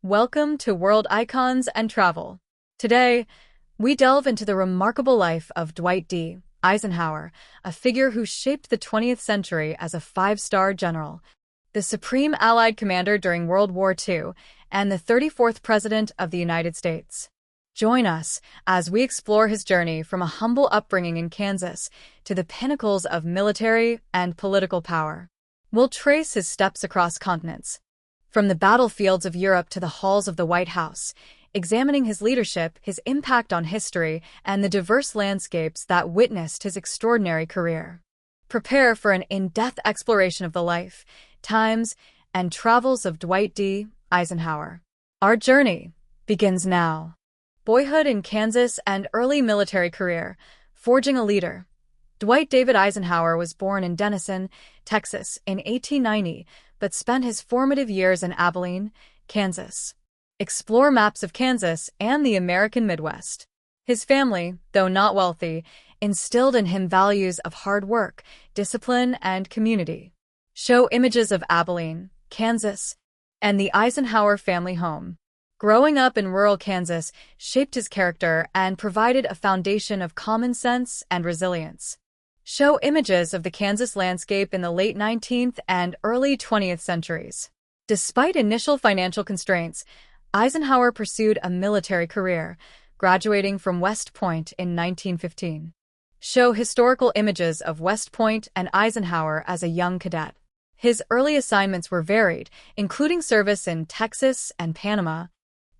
Welcome to World Icons and Travel. Today, we delve into the remarkable life of Dwight D. Eisenhower, a figure who shaped the 20th century as a five-star general, the supreme Allied commander during World War II, and the 34th President of the United States. Join us as we explore his journey from a humble upbringing in Kansas to the pinnacles of military and political power. We'll trace his steps across continents, from the battlefields of Europe to the halls of the White House, examining his leadership, his impact on history, and the diverse landscapes that witnessed his extraordinary career. Prepare for an in-depth exploration of the life, times, and travels of Dwight D. Eisenhower. Our journey begins now. Boyhood in Kansas and early military career, forging a leader. Dwight David Eisenhower was born in Denison, Texas, in 1890, but spent his formative years in Abilene, Kansas. Explore maps of Kansas and the American Midwest. His family, though not wealthy, instilled in him values of hard work, discipline, and community. Show images of Abilene, Kansas, and the Eisenhower family home. Growing up in rural Kansas shaped his character and provided a foundation of common sense and resilience. Show images of the Kansas landscape in the late 19th and early 20th centuries. Despite initial financial constraints, Eisenhower pursued a military career, graduating from West Point in 1915. Show historical images of West Point and Eisenhower as a young cadet. His early assignments were varied, including service in Texas and Panama,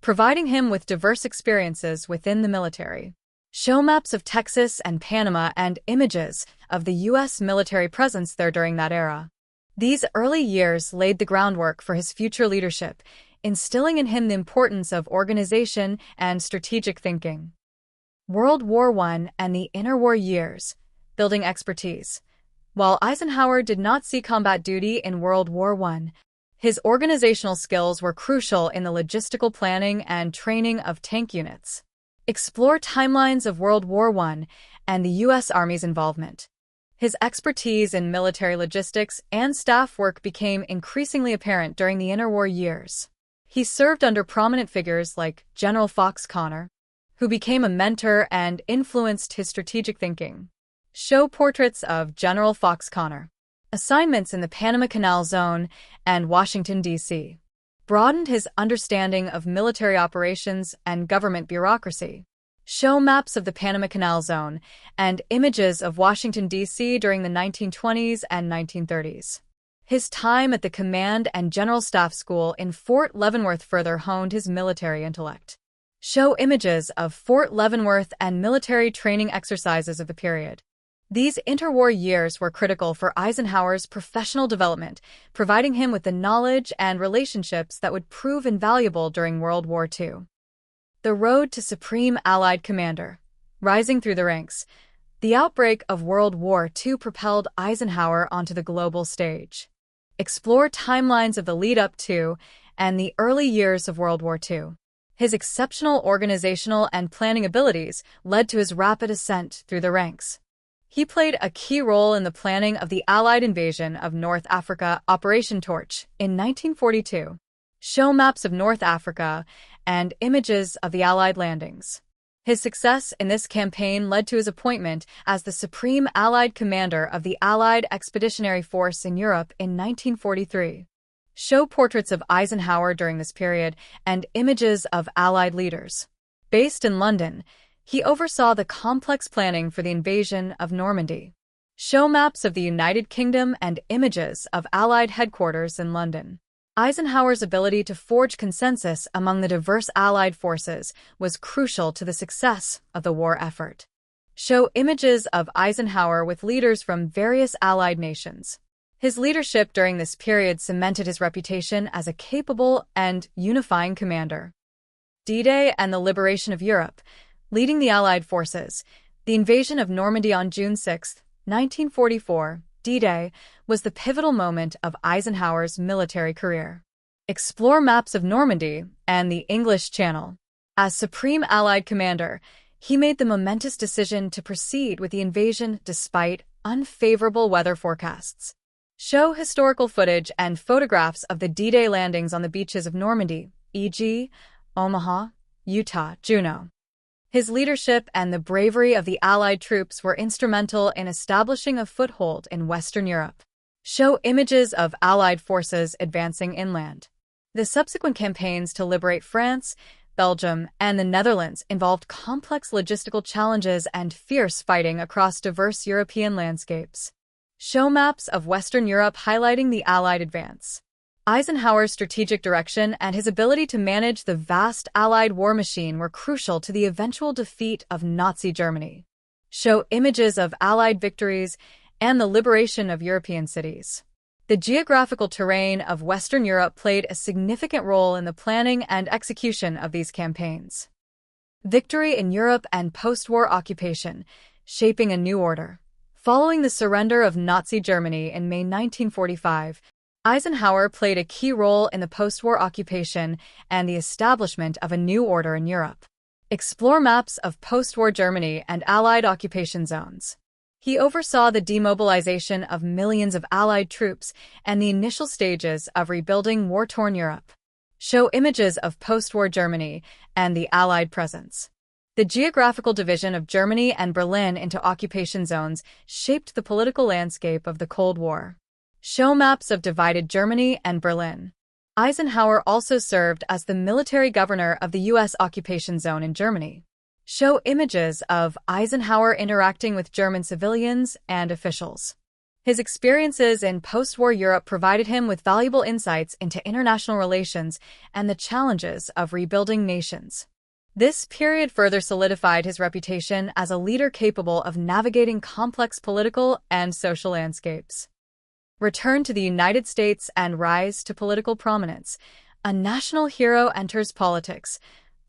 providing him with diverse experiences within the military. Show maps of Texas and Panama and images of the U.S. military presence there during that era. These early years laid the groundwork for his future leadership, instilling in him the importance of organization and strategic thinking. World War I and the interwar years, building expertise. While Eisenhower did not see combat duty in World War I, his organizational skills were crucial in the logistical planning and training of tank units. Explore timelines of World War I and the U.S. Army's involvement. His expertise in military logistics and staff work became increasingly apparent during the interwar years. He served under prominent figures like General Fox Connor, who became a mentor and influenced his strategic thinking. Show portraits of General Fox Connor. Assignments in the Panama Canal Zone and Washington, D.C. broadened his understanding of military operations and government bureaucracy. Show maps of the Panama Canal Zone and images of Washington, D.C. during the 1920s and 1930s. His time at the Command and General Staff School in Fort Leavenworth further honed his military intellect. Show images of Fort Leavenworth and military training exercises of the period. These interwar years were critical for Eisenhower's professional development, providing him with the knowledge and relationships that would prove invaluable during World War II. The road to Supreme Allied Commander. Rising through the ranks, the outbreak of World War II propelled Eisenhower onto the global stage. Explore timelines of the lead-up to and the early years of World War II. His exceptional organizational and planning abilities led to his rapid ascent through the ranks. He played a key role in the planning of the Allied invasion of North Africa, Operation Torch, in 1942. Show maps of North Africa and images of the Allied landings. His success in this campaign led to his appointment as the Supreme Allied Commander of the Allied Expeditionary Force in Europe in 1943. Show portraits of Eisenhower during this period and images of Allied leaders. Based in London, he oversaw the complex planning for the invasion of Normandy. Show maps of the United Kingdom and images of Allied headquarters in London. Eisenhower's ability to forge consensus among the diverse Allied forces was crucial to the success of the war effort. Show images of Eisenhower with leaders from various Allied nations. His leadership during this period cemented his reputation as a capable and unifying commander. D-Day and the liberation of Europe. Leading the Allied forces, the invasion of Normandy on June 6, 1944, D-Day, was the pivotal moment of Eisenhower's military career. Explore maps of Normandy and the English Channel. As Supreme Allied Commander, he made the momentous decision to proceed with the invasion despite unfavorable weather forecasts. Show historical footage and photographs of the D-Day landings on the beaches of Normandy, e.g., Omaha, Utah, Juneau. His leadership and the bravery of the Allied troops were instrumental in establishing a foothold in Western Europe. Show images of Allied forces advancing inland. The subsequent campaigns to liberate France, Belgium, and the Netherlands involved complex logistical challenges and fierce fighting across diverse European landscapes. Show maps of Western Europe highlighting the Allied advance. Eisenhower's strategic direction and his ability to manage the vast Allied war machine were crucial to the eventual defeat of Nazi Germany. Show images of Allied victories and the liberation of European cities. The geographical terrain of Western Europe played a significant role in the planning and execution of these campaigns. Victory in Europe and post-war occupation, shaping a new order. Following the surrender of Nazi Germany in May 1945, Eisenhower played a key role in the post-war occupation and the establishment of a new order in Europe. Explore maps of post-war Germany and Allied occupation zones. He oversaw the demobilization of millions of Allied troops and the initial stages of rebuilding war-torn Europe. Show images of post-war Germany and the Allied presence. The geographical division of Germany and Berlin into occupation zones shaped the political landscape of the Cold War. Show maps of divided Germany and Berlin. Eisenhower also served as the military governor of the U.S. occupation zone in Germany. Show images of Eisenhower interacting with German civilians and officials. His experiences in post-war Europe provided him with valuable insights into international relations and the challenges of rebuilding nations. This period further solidified his reputation as a leader capable of navigating complex political and social landscapes. Return to the United States and rise to political prominence. A national hero enters politics.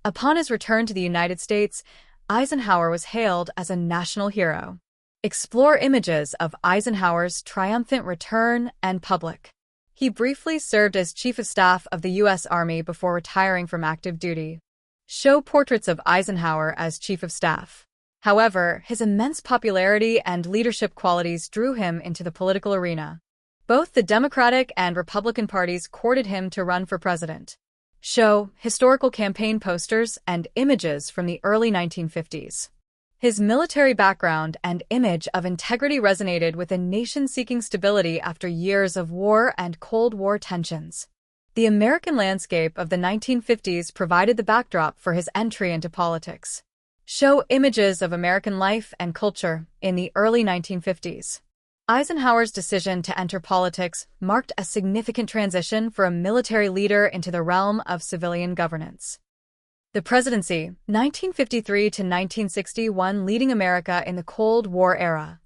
Upon his return to the United States, Eisenhower was hailed as a national hero. Explore images of Eisenhower's triumphant return and public. He briefly served as Chief of Staff of the U.S. Army before retiring from active duty. Show portraits of Eisenhower as Chief of Staff. However, his immense popularity and leadership qualities drew him into the political arena. Both the Democratic and Republican parties courted him to run for president. Show historical campaign posters and images from the early 1950s. His military background and image of integrity resonated with a nation seeking stability after years of war and Cold War tensions. The American landscape of the 1950s provided the backdrop for his entry into politics. Show images of American life and culture in the early 1950s. Eisenhower's decision to enter politics marked a significant transition for a military leader into the realm of civilian governance. The presidency, 1953 to 1961, leading America in the Cold War era.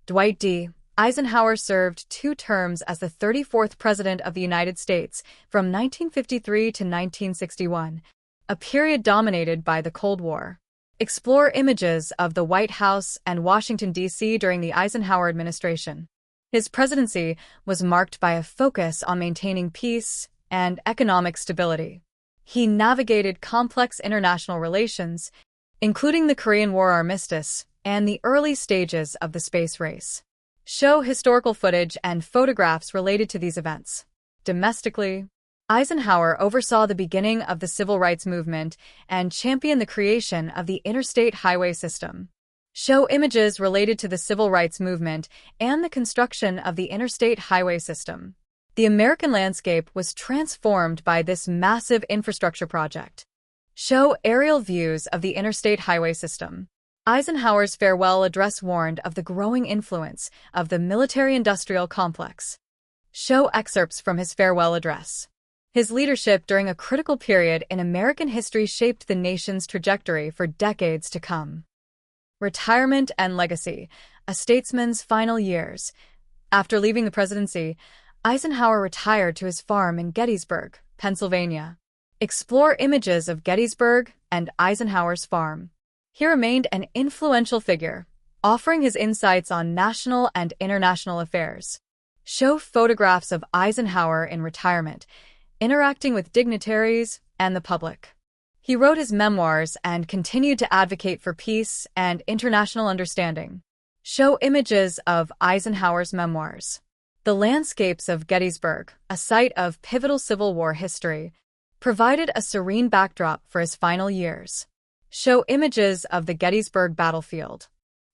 Dwight D. Eisenhower served 2 terms as the 34th President of the United States from 1953 to 1961, a period dominated by the Cold War. Explore images of the White House and Washington, D.C. during the Eisenhower administration. His presidency was marked by a focus on maintaining peace and economic stability. He navigated complex international relations, including the Korean War armistice and the early stages of the space race. Show historical footage and photographs related to these events. Domestically, Eisenhower oversaw the beginning of the civil rights movement and championed the creation of the interstate highway system. Show images related to the civil rights movement and the construction of the interstate highway system. The American landscape was transformed by this massive infrastructure project. Show aerial views of the interstate highway system. Eisenhower's farewell address warned of the growing influence of the military-industrial complex. Show excerpts from his farewell address. His leadership during a critical period in American history shaped the nation's trajectory for decades to come. Retirement and legacy, a statesman's final years. After leaving the presidency, Eisenhower retired to his farm in Gettysburg, Pennsylvania. Explore images of Gettysburg and Eisenhower's farm. He remained an influential figure, offering his insights on national and international affairs. Show photographs of Eisenhower in retirement, interacting with dignitaries and the public. He wrote his memoirs and continued to advocate for peace and international understanding. Show images of Eisenhower's memoirs. The landscapes of Gettysburg, a site of pivotal Civil War history. provided a serene backdrop for his final years. Show images of the Gettysburg battlefield.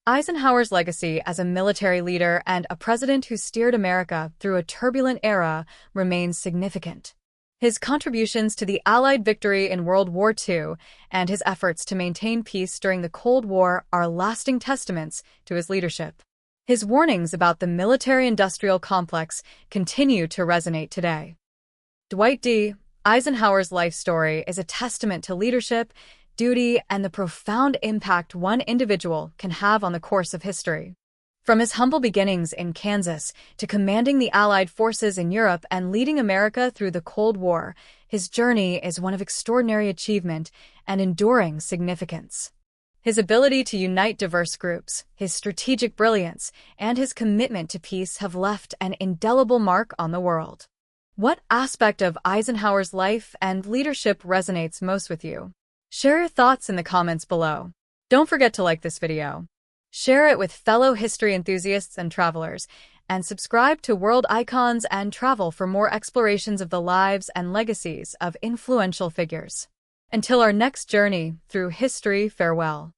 Eisenhower's legacy as a military leader and a president who steered America through a turbulent era remains significant. His contributions to the Allied victory in World War II and his efforts to maintain peace during the Cold War are lasting testaments to his leadership. His warnings about the military-industrial complex continue to resonate today. Dwight D. Eisenhower's life story is a testament to leadership, duty, and the profound impact one individual can have on the course of history. From his humble beginnings in Kansas to commanding the Allied forces in Europe and leading America through the Cold War, his journey is one of extraordinary achievement and enduring significance. His ability to unite diverse groups, his strategic brilliance, and his commitment to peace have left an indelible mark on the world. What aspect of Eisenhower's life and leadership resonates most with you? Share your thoughts in the comments below. Don't forget to like this video, share it with fellow history enthusiasts and travelers, and subscribe to World Icons and Travel for more explorations of the lives and legacies of influential figures. Until our next journey through history, farewell.